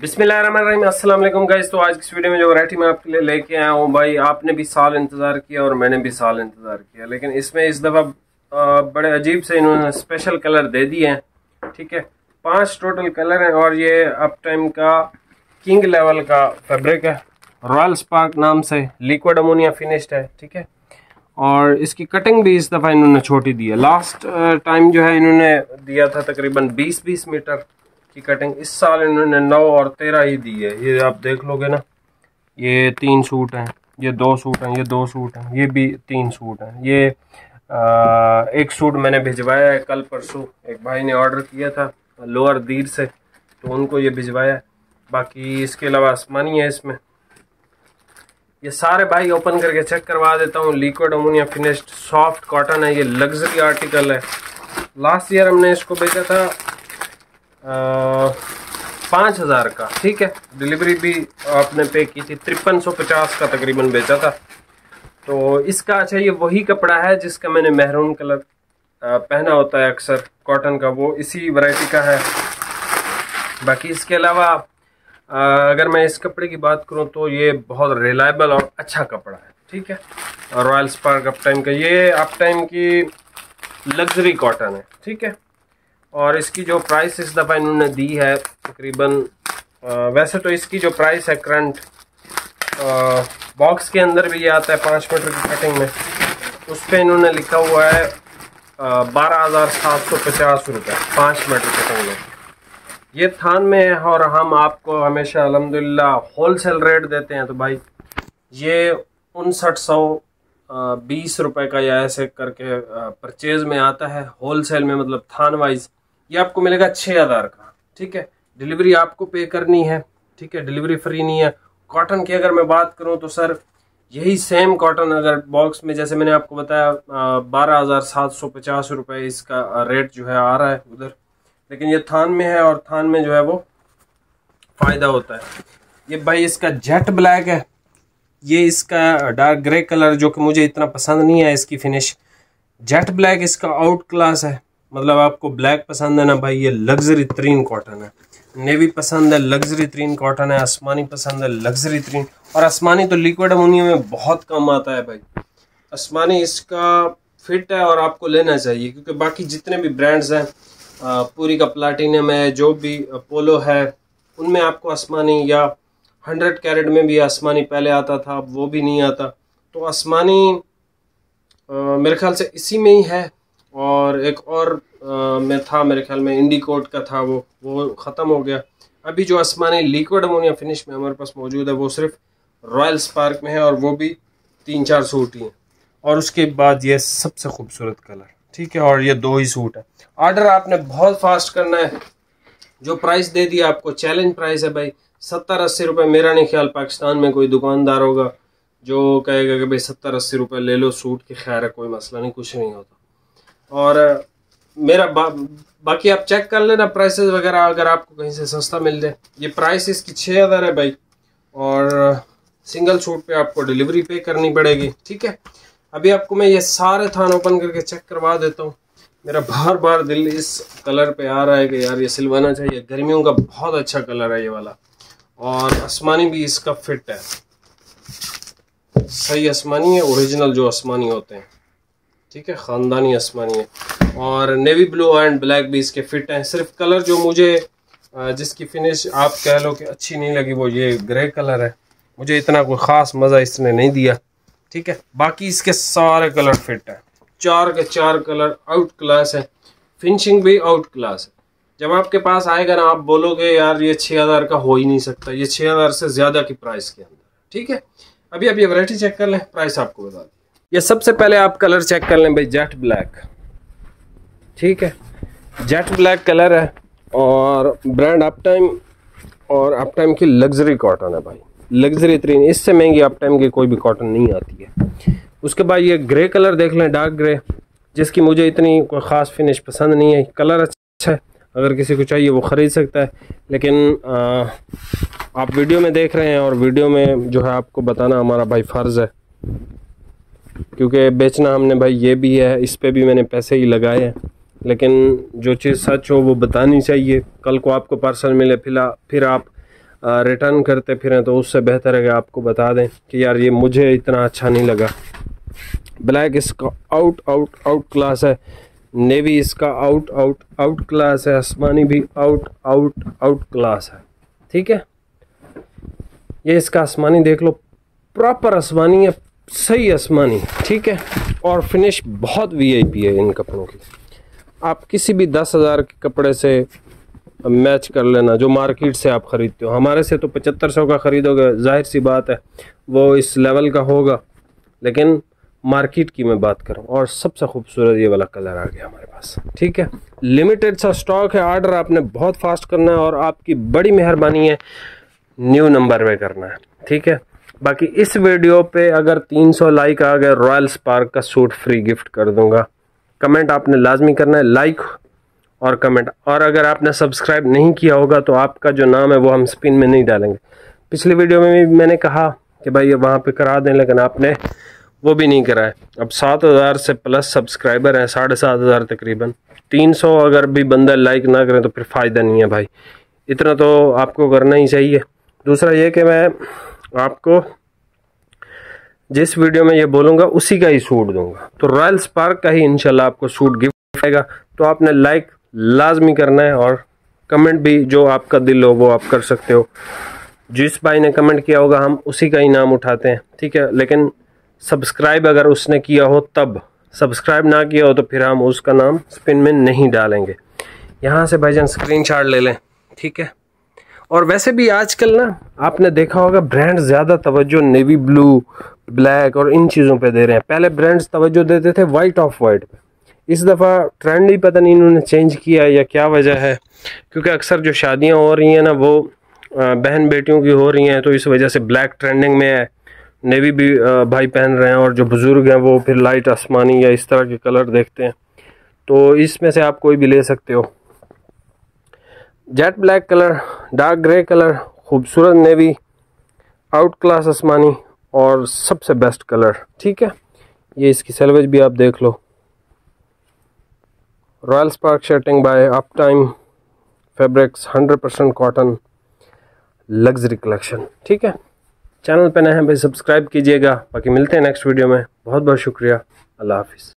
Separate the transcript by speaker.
Speaker 1: बिस्मिल्लाहिर्रहमानिर्रहीम, अस्सलाम वालेकुम गाइस। तो आज की इस वीडियो में जो वैरायटी मैं आपके लिए लेके आया हूँ भाई, आपने भी साल इंतज़ार किया और मैंने भी साल इंतज़ार किया, लेकिन इसमें इस दफ़ा बड़े अजीब से इन्होंने स्पेशल कलर दे दिए हैं। ठीक है, 5 टोटल कलर हैं और ये अप टाइम का किंग लेवल का फैब्रिक है, रॉयल स्पार्क नाम से, लिक्विड अमोनिया फिनिश्ड है। ठीक है, और इसकी कटिंग भी इस दफ़ा इन्होंने छोटी दी है। लास्ट टाइम जो है इन्होंने दिया था तकरीबन 20-20 मीटर की कटिंग, इस साल इन्होंने 9 और 13 ही दी है। ये आप देख लोगे ना, ये 3 सूट हैं, ये 2 सूट हैं, ये 2 सूट हैं, ये भी 3 सूट हैं। ये एक सूट मैंने भिजवाया है कल परसों, एक भाई ने ऑर्डर किया था लोअर दीर से, तो उनको ये भिजवाया है। बाकी इसके अलावा आसमानी है इसमें। ये सारे भाई ओपन करके चेक करवा देता हूँ। Liquid ammonia finished soft cotton है, ये लग्जरी आर्टिकल है। लास्ट ईयर हमने इसको बेचा था 5000 का। ठीक है, डिलीवरी भी आपने पे की थी, 5350 का तकरीबन बेचा था। तो इसका अच्छा, ये वही कपड़ा है जिसका मैंने मेहरून कलर पहना होता है अक्सर कॉटन का, वो इसी वैरायटी का है। बाकी इसके अलावा अगर मैं इस कपड़े की बात करूं तो ये बहुत रिलायबल और अच्छा कपड़ा है। ठीक है, रॉयल स्पार्क अप टाइम का, ये अप टाइम की लग्जरी कॉटन है। ठीक है, और इसकी जो प्राइस इस दफ़ा इन्होंने दी है तकरीबन, वैसे तो इसकी जो प्राइस है करंट, बॉक्स के अंदर भी ये आता है 5 मीटर की कटिंग में, उस पर इन्होंने लिखा हुआ है 12,750 रुपये 5 मीटर कटिंग में। ये थान में है और हम आपको हमेशा अल्हम्दुलिल्लाह होलसेल रेट देते हैं। तो भाई ये 5920 रुपये का या ऐसे करके परचेज में आता है होलसेल में, मतलब थान वाइज ये आपको मिलेगा 6000 का। ठीक है, डिलीवरी आपको पे करनी है। ठीक है, डिलीवरी फ्री नहीं है। कॉटन की अगर मैं बात करूं तो सर यही सेम कॉटन अगर बॉक्स में, जैसे मैंने आपको बताया 12,750 रुपये इसका रेट जो है आ रहा है उधर, लेकिन ये थान में है और थान में जो है वो फ़ायदा होता है। ये भाई इसका जेट ब्लैक है, ये इसका डार्क ग्रे कलर जो कि मुझे इतना पसंद नहीं है इसकी फिनिश। जेट ब्लैक इसका आउट क्लास है, मतलब आपको ब्लैक पसंद है ना भाई, ये लग्जरी तरीन कॉटन है। नेवी पसंद है, लग्जरी तरीन कॉटन है। आसमानी पसंद है, लग्जरी तरीन। और आसमानी तो लिक्विड अमोनिया में बहुत कम आता है भाई, आसमानी इसका फिट है और आपको लेना चाहिए, क्योंकि बाकी जितने भी ब्रांड्स हैं, पूरी का प्लाटिनम है, जो भी पोलो है, उनमें आपको आसमानी, या 100 कैरेट में भी आसमानी पहले आता था, अब वो भी नहीं आता। तो आसमानी मेरे ख्याल से इसी में ही है। और एक और में था मेरे ख्याल में इंडिकोट का था, वो ख़त्म हो गया। अभी जो आसमानी लिक्विड अमोनिया फिनिश में हमारे पास मौजूद है वो सिर्फ रॉयल स्पार्क में है, और वो भी 3-4 सूट ही हैं। और उसके बाद ये सबसे खूबसूरत कलर। ठीक है, और ये 2 ही सूट है। ऑर्डर आपने बहुत फास्ट करना है। जो प्राइस दे दिया आपको चैलेंज प्राइस है भाई, 70-80 रुपये। मेरा नहीं ख्याल पाकिस्तान में कोई दुकानदार होगा जो कहेगा कि भाई 70-80 रुपये ले लो सूट की, खैर है, कोई मसला नहीं, कुछ नहीं होता। और मेरा बाकी आप चेक कर लेना प्राइसेस वगैरह, अगर आपको कहीं से सस्ता मिल जाए। ये प्राइस इसकी 6000 है भाई, और सिंगल सूट पे आपको डिलीवरी पे करनी पड़ेगी। ठीक है, अभी आपको मैं ये सारे थान ओपन करके चेक करवा देता हूँ। मेरा बार बार दिल इस कलर पे आ रहा है कि यार ये सिलवाना चाहिए, गर्मियों का बहुत अच्छा कलर है ये वाला। और आसमानी भी इसका फिट है, सही आसमानी है, ओरिजिनल जो आसमानी होते हैं। ठीक है, ख़ानदानी आसमानी है। और नेवी ब्लू एंड ब्लैक भी इसके फिट हैं। सिर्फ कलर जो मुझे जिसकी फिनिश आप कह लो कि अच्छी नहीं लगी वो ये ग्रे कलर है, मुझे इतना कोई ख़ास मज़ा इसने नहीं दिया। ठीक है, बाकी इसके सारे कलर फिट है, 4 के 4 कलर आउट क्लास है, फिनिशिंग भी आउट क्लास है। जब आपके पास आएगा ना, आप बोलोगे यार ये 6000 का हो ही नहीं सकता, ये 6000 से ज़्यादा की प्राइस के अंदर। ठीक है, अभी आप ये वैरायटी चेक कर लें, प्राइस आपको बता दें। ये सबसे पहले आप कलर चेक कर लें भाई, जेट ब्लैक। ठीक है, जेट ब्लैक कलर है और ब्रांड अप टाइम, और अप टाइम की लग्जरी कॉटन है भाई, लग्जरी तरीन। इससे महंगी अप टाइम की कोई भी कॉटन नहीं आती है। उसके बाद ये ग्रे कलर देख लें, डार्क ग्रे, जिसकी मुझे इतनी कोई ख़ास फिनिश पसंद नहीं है। कलर अच्छा है, अगर किसी को चाहिए वो ख़रीद सकता है, लेकिन आप वीडियो में देख रहे हैं और वीडियो में जो है आपको बताना हमारा भाई फ़र्ज़ है, क्योंकि बेचना हमने भाई ये भी है, इस पे भी मैंने पैसे ही लगाए हैं। लेकिन जो चीज़ सच हो वो बतानी चाहिए। कल को आपको पार्सल मिले फिर आप रिटर्न करते फिरें, तो उससे बेहतर है कि आपको बता दें कि यार ये मुझे इतना अच्छा नहीं लगा। ब्लैक इसका आउट क्लास है, नेवी इसका आउट क्लास है, आसमानी भी आउट क्लास है। ठीक है, ये इसका आसमानी देख लो, प्रॉपर आसमानी है, सही आसमानी। ठीक है, और फिनिश बहुत वीआईपी है इन कपड़ों की। आप किसी भी 10,000 के कपड़े से मैच कर लेना जो मार्केट से आप ख़रीदते हो। हमारे से तो 7500 का ख़रीदोगे, जाहिर सी बात है वो इस लेवल का होगा, लेकिन मार्केट की मैं बात करूं। और सबसे खूबसूरत ये वाला कलर आ गया हमारे पास। ठीक है, लिमिटेड सा स्टॉक है, ऑर्डर आपने बहुत फास्ट करना है और आपकी बड़ी मेहरबानी है न्यू नंबर पे करना है। ठीक है, बाकी इस वीडियो पे अगर 300 लाइक आ गए, रॉयल स्पार्क का सूट फ्री गिफ्ट कर दूंगा। कमेंट आपने लाजमी करना है, लाइक और कमेंट। और अगर आपने सब्सक्राइब नहीं किया होगा तो आपका जो नाम है वो हम स्पिन में नहीं डालेंगे। पिछली वीडियो में भी मैंने कहा कि भाई ये वहाँ पे करा दें, लेकिन आपने वो भी नहीं कराए। अब 7,000 से प्लस सब्सक्राइबर हैं, 7,500 तकरीबन। 300 अगर भी बंदा लाइक ना करें तो फिर फ़ायदा नहीं है भाई, इतना तो आपको करना ही चाहिए। दूसरा ये कि मैं आपको जिस वीडियो में ये बोलूँगा उसी का ही सूट दूंगा, तो रॉयल स्पार्क का ही इंशाल्लाह आपको सूट गिफ्ट आएगा। तो आपने लाइक लाजमी करना है और कमेंट भी जो आपका दिल हो वो आप कर सकते हो। जिस भाई ने कमेंट किया होगा हम उसी का ही नाम उठाते हैं। ठीक है, लेकिन सब्सक्राइब अगर उसने किया हो तब, सब्सक्राइब ना किया हो तो फिर हम उसका नाम स्पिन में नहीं डालेंगे। यहाँ से भाईजान स्क्रीनशॉट ले लें। ठीक है, और वैसे भी आजकल ना आपने देखा होगा ब्रांड ज़्यादा तवज्जो नेवी ब्लू, ब्लैक और इन चीज़ों पे दे रहे हैं। पहले ब्रांड्स तवज्जो देते थे वाइट ऑफ वाइट पे। इस दफ़ा ट्रेंड ही पता नहीं इन्होंने चेंज किया है या क्या वजह है, क्योंकि अक्सर जो शादियाँ हो रही हैं ना वो बहन बेटियों की हो रही हैं, तो इस वजह से ब्लैक ट्रेंडिंग में है, नेवी भी भाई पहन रहे हैं, और जो बुज़ुर्ग हैं वो फिर लाइट आसमानी या इस तरह के कलर देखते हैं। तो इसमें से आप कोई भी ले सकते हो। Jet black colour, dark grey colour, खूबसूरत नेवी, आउट क्लास आसमानी और सबसे बेस्ट कलर। ठीक है, ये इसकी सेल्वेज भी आप देख लो। Royal spark shirting by up time fabrics, 100% cotton, luxury collection. ठीक है, चैनल पे नए हैं भाई सब्सक्राइब कीजिएगा। बाकी मिलते हैं नेक्स्ट वीडियो में। बहुत बहुत शुक्रिया, अल्लाह हाफिज़।